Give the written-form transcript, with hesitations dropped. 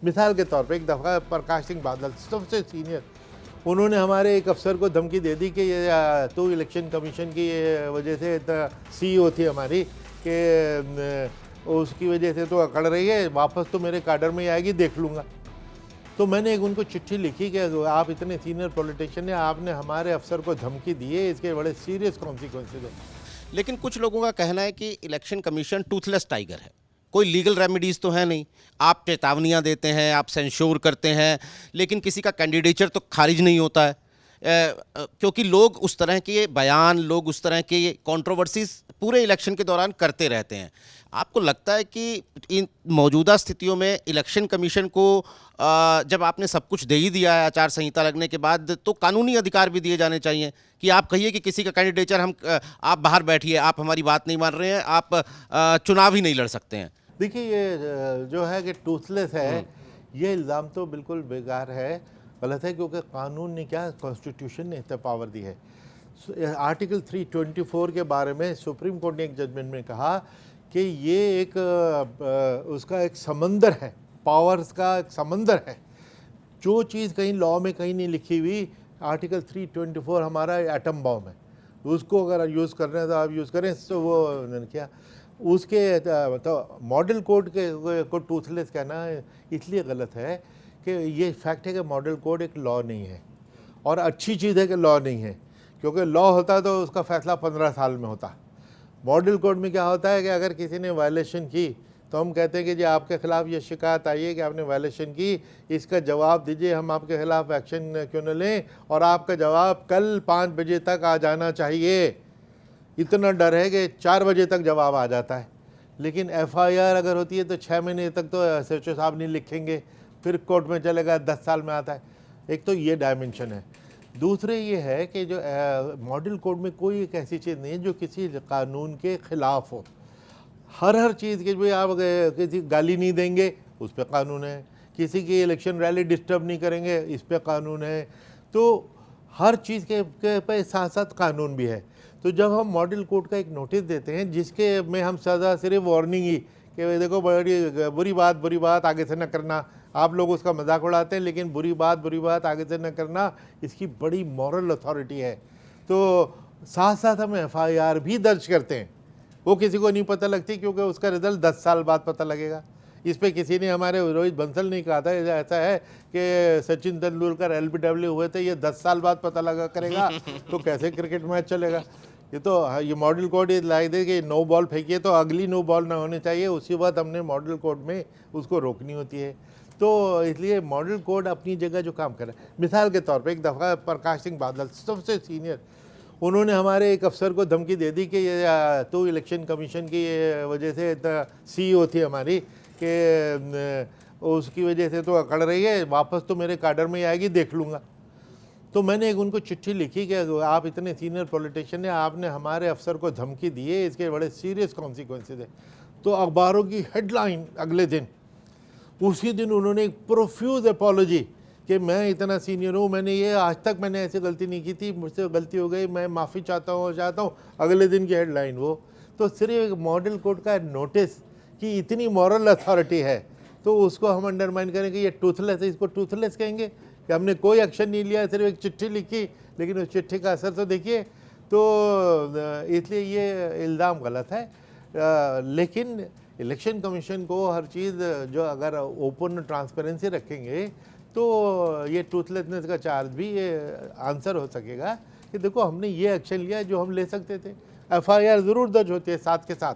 मिसाल के तौर पे एक दफ़ा प्रकाश सिंह बादल सबसे सीनियर, उन्होंने हमारे एक अफसर को धमकी दे दी कि ये तो इलेक्शन कमीशन की वजह से CEO थी हमारी कि उसकी वजह से तो अकड़ रही है, वापस तो मेरे काडर में ही आएगी, देख लूँगा। तो मैंने एक उनको चिट्ठी लिखी कि आप इतने सीनियर पॉलिटिशियन हैं, आपने हमारे अफसर को धमकी दी है, इसके बड़े सीरियस कॉन्सिक्वेंसेज हैं। लेकिन कुछ लोगों का कहना है कि इलेक्शन कमीशन टूथलेस टाइगर है, कोई लीगल रेमेडीज तो है नहीं। आप चेतावनियां देते हैं, आप सेंश्योर करते हैं, लेकिन किसी का कैंडिडेचर तो खारिज नहीं होता है। क्योंकि लोग उस तरह के बयान, लोग उस तरह के कंट्रोवर्सीज पूरे इलेक्शन के दौरान करते रहते हैं। आपको लगता है कि इन मौजूदा स्थितियों में इलेक्शन कमीशन को जब आपने सब कुछ दे ही दिया है आचार संहिता लगने के बाद, तो कानूनी अधिकार भी दिए जाने चाहिए कि आप कहिए कि किसी का कैंडिडेचर आप बाहर बैठिए, आप हमारी बात नहीं मान रहे हैं, आप चुनाव ही नहीं लड़ सकते हैं। देखिए ये जो है कि टूथलेस है, ये इल्ज़ाम तो बिल्कुल बेकार है, गलत है, क्योंकि कानून ने क्या, कॉन्स्टिट्यूशन ने इतना पावर दी है। आर्टिकल 324 के बारे में सुप्रीम कोर्ट ने एक जजमेंट में कहा कि ये एक उसका एक समंदर है, पावर्स का एक समंदर है। जो चीज़ कहीं लॉ में कहीं नहीं लिखी हुई, आर्टिकल 324 हमारा एटम बॉम्ब है, उसको अगर यूज़ कर रहे हैं तो आप यूज़ करें। तो वो उन्होंने किया, उसके तो मॉडल कोड के को टूथलेस कहना इसलिए गलत है कि ये फैक्ट है कि मॉडल कोड एक लॉ नहीं है, और अच्छी चीज़ है कि लॉ नहीं है, क्योंकि लॉ होता तो उसका फ़ैसला 15 साल में होता। मॉडल कोड में क्या होता है कि अगर किसी ने वायलेशन की तो हम कहते हैं कि जी आपके ख़िलाफ़ ये शिकायत आई है कि आपने वायलेशन की, इसका जवाब दीजिए, हम आपके ख़िलाफ़ एक्शन क्यों न लें, और आपका जवाब कल 5 बजे तक आ जाना चाहिए। इतना डर है कि 4 बजे तक जवाब आ जाता है। लेकिन FIR अगर होती है तो 6 महीने तक तो SHO साहब नहीं लिखेंगे, फिर कोर्ट में चलेगा, 10 साल में आता है। एक तो ये डायमेंशन है। दूसरे ये है कि जो मॉडल कोड में कोई एक ऐसी चीज़ नहीं है जो किसी कानून के ख़िलाफ़ हो। हर चीज़ के भाई आप किसी गाली नहीं देंगे, उस पर कानून है, किसी की इलेक्शन रैली डिस्टर्ब नहीं करेंगे, इस पर कानून है। तो हर चीज़ के पे साथ साथ कानून भी है। तो जब हम मॉडल कोड का एक नोटिस देते हैं जिसके में हम सज़ा सिर्फ वार्निंग ही कि देखो बड़ी बुरी बात आगे से न करना, आप लोग उसका मजाक उड़ाते हैं, लेकिन बुरी बात आगे से न करना, इसकी बड़ी मॉरल अथॉरिटी है। तो साथ साथ हम FIR भी दर्ज करते हैं, वो किसी को नहीं पता लगती क्योंकि उसका रिजल्ट 10 साल बाद पता लगेगा। इस पे किसी ने, हमारे रोहित बंसल ने कहा था ऐसा है कि सचिन तेंदुलकर LBW हुए थे, ये 10 साल बाद पता लगा करेगा तो कैसे क्रिकेट मैच चलेगा। ये तो ये मॉडल कोड लाई दे कि नो बॉल फेंकिए तो अगली नो बॉल ना होनी चाहिए, उसी वक्त हमने मॉडल कोड में उसको रोकनी होती है। तो इसलिए मॉडल कोड अपनी जगह जो काम कर रहा है। मिसाल के तौर पे एक दफ़ा प्रकाश सिंह बादल सबसे सीनियर, उन्होंने हमारे एक अफसर को धमकी दे दी कि ये तो इलेक्शन कमीशन की वजह से CEO थी हमारी कि उसकी वजह से तो अकड़ रही है, वापस तो मेरे काडर में ही आएगी, देख लूँगा। तो मैंने एक उनको चिट्ठी लिखी कि आप इतने सीनियर पॉलिटिशियन हैं, आपने हमारे अफसर को धमकी दी है, इसके बड़े सीरियस कॉन्सिक्वेंसेज हैं। तो अखबारों की हेडलाइन अगले दिन, उसी दिन उन्होंने एक प्रोफ्यूज अपॉलॉजी कि मैं इतना सीनियर हूँ, आज तक मैंने ऐसी गलती नहीं की थी, मुझसे गलती हो गई, मैं माफ़ी चाहता हूँ। अगले दिन की हेडलाइन वो। तो सिर्फ एक मॉडल कोड का नोटिस कि इतनी मॉरल अथॉरिटी है, तो उसको हम अंडरमाइन करें कि ये टूथलेस है, इसको टूथलेस कहेंगे कि हमने कोई एक्शन नहीं लिया, सिर्फ एक चिट्ठी लिखी, लेकिन उस चिट्ठी का असर तो देखिए। तो इसलिए ये इल्ज़ाम गलत है। लेकिन इलेक्शन कमीशन को हर चीज़ जो अगर ओपन ट्रांसपेरेंसी रखेंगे तो ये टूथलेसनेस का चार्ज भी ये आंसर हो सकेगा कि देखो हमने ये एक्शन लिया जो हम ले सकते थे। FIR ज़रूर दर्ज होती है साथ के साथ,